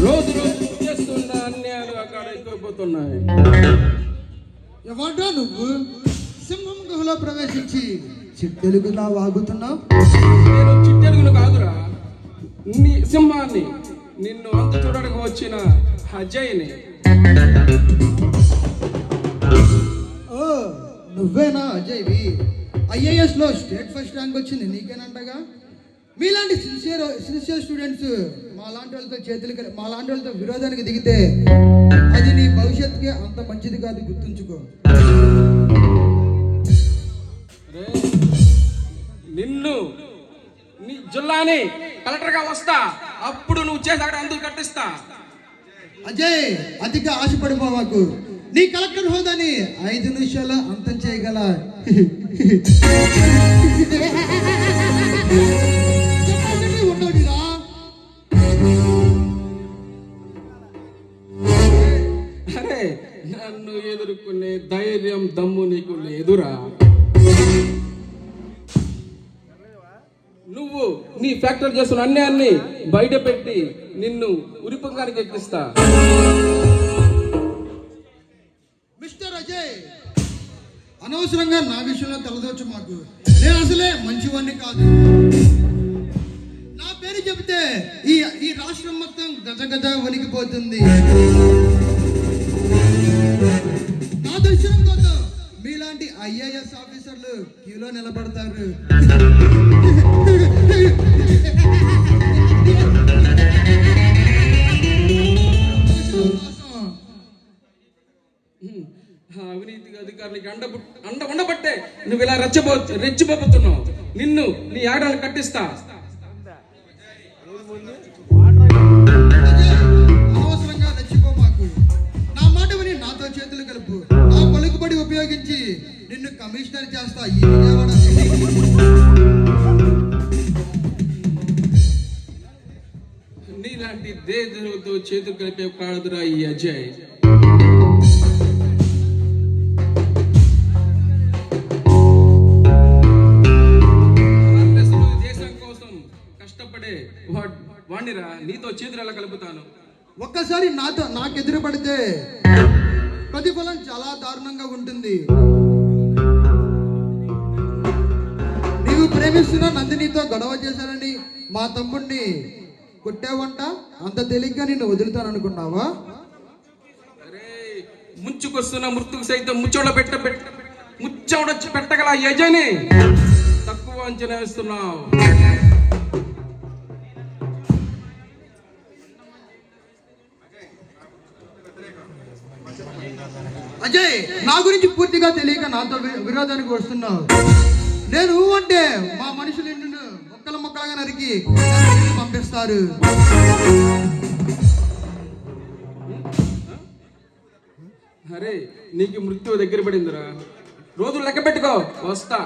రోజు రోజు చేస్తున్న అన్యాయాలు అక్కడ ఎక్కువైపోతున్నాయి. ఎవడ్రా నువ్వు సింహం గుహలో ప్రవేశించి చిట్టెలుగులా వాగుతున్నావు? నేను చిట్టెలుగును కాదురా, నీ సింహాన్ని, నిన్ను అంత చూడడానికి వచ్చిన అజయ్ని. ఓ నువ్వేనా అజయ్వి? IAS లో స్టేట్ ఫస్ట్ ర్యాంక్ వచ్చింది నీకేనంటగా. మీలాంటి సిన్సియర్ స్టూడెంట్స్ మాలాంటి వాళ్ళతో విరోధానికి దిగితే అది నీ భవిష్యత్తుకే అంత మంచిది కాదు, గుర్తుంచుకో. నిన్ను నీ జిల్లాని కలెక్టర్గా వస్తా, అప్పుడు నువ్వు చేసి అక్కడ అందుకు కట్టిస్తా. అజయ్ అతిగా ఆశపడిపోవాకు. నీ కలెక్టర్ హోదాని 5 నిమిషాల్లో అంతం చేయగల అరే నన్ను ఎదుర్కొనే ధైర్యం దమ్ము నీకు లేదురా. నువ్వు నీ ఫ్యాక్టరీ చేస్తున్న అన్యాయాన్ని బయట పెట్టి నిన్ను ఉరిపంగానికి ఎక్కిస్తా. మిస్టర్ అజయ్, అనవసరంగా నా విషయంలో తలదోచు మాకు. నేను అసలే మంచివాడిని కాదు. నా పేరు చెబితే ఈ రాష్ట్రం మొత్తం గజగజ వణికిపోతుంది. నా దర్శనం కోసం మీలాంటి IAS ఆఫీసర్లు క్యూలో నిలబడతారు. అవినీతి అధికారులకి అండ ఉండబట్టే నువ్వు ఇలా రెచ్చిపోతున్నావు. నిన్ను నీ ఆడాలను కట్టిస్తా. అనవసరంగా రెచ్చిపోమాకు. నా మాట విని నాతో చేతులు కలుపు. నా పలుకుబడి ఉపయోగించి నిన్ను కమిషనర్ చేస్తా ఈ విజయవాడ సిటీకి. నీలాంటి దేశంతో చేతులు కలిపే కాదురా ఈ అజయ్. దేశం కోసం కష్టపడే వాణ్ణిరా నీతో చేతులు ఎలా కలుపుతాను. ఒక్కసారి నాకు ఎదురు పడితే ప్రతిఫలం చాలా దారుణంగా ఉంటుంది. నీవు ప్రేమిస్తున్న నందినితో గొడవ చేశానని మా తమ్ముడిని కొట్టావంట. అంత తేలిగ్గా నిన్ను వదులుతాను అనుకున్నావా? అరే ముంచుకొస్తున్న మృతుకు సైతం ముచ్చోడ పెట్టగల యజని తక్కువ అంచనా వేస్తున్నావు. అజయ్, నా గురించి పూర్తిగా తెలియక నాతో విరోధానికి వస్తున్నావు. నేను అంటే మా మనుషులు నిన్ను మొక్కలుగా నరికి పంపిస్తారు. అరే నీకు మృత్యువు దగ్గర పడిందిరా, రోజులు లెక్క పెట్టుకో, వస్తా.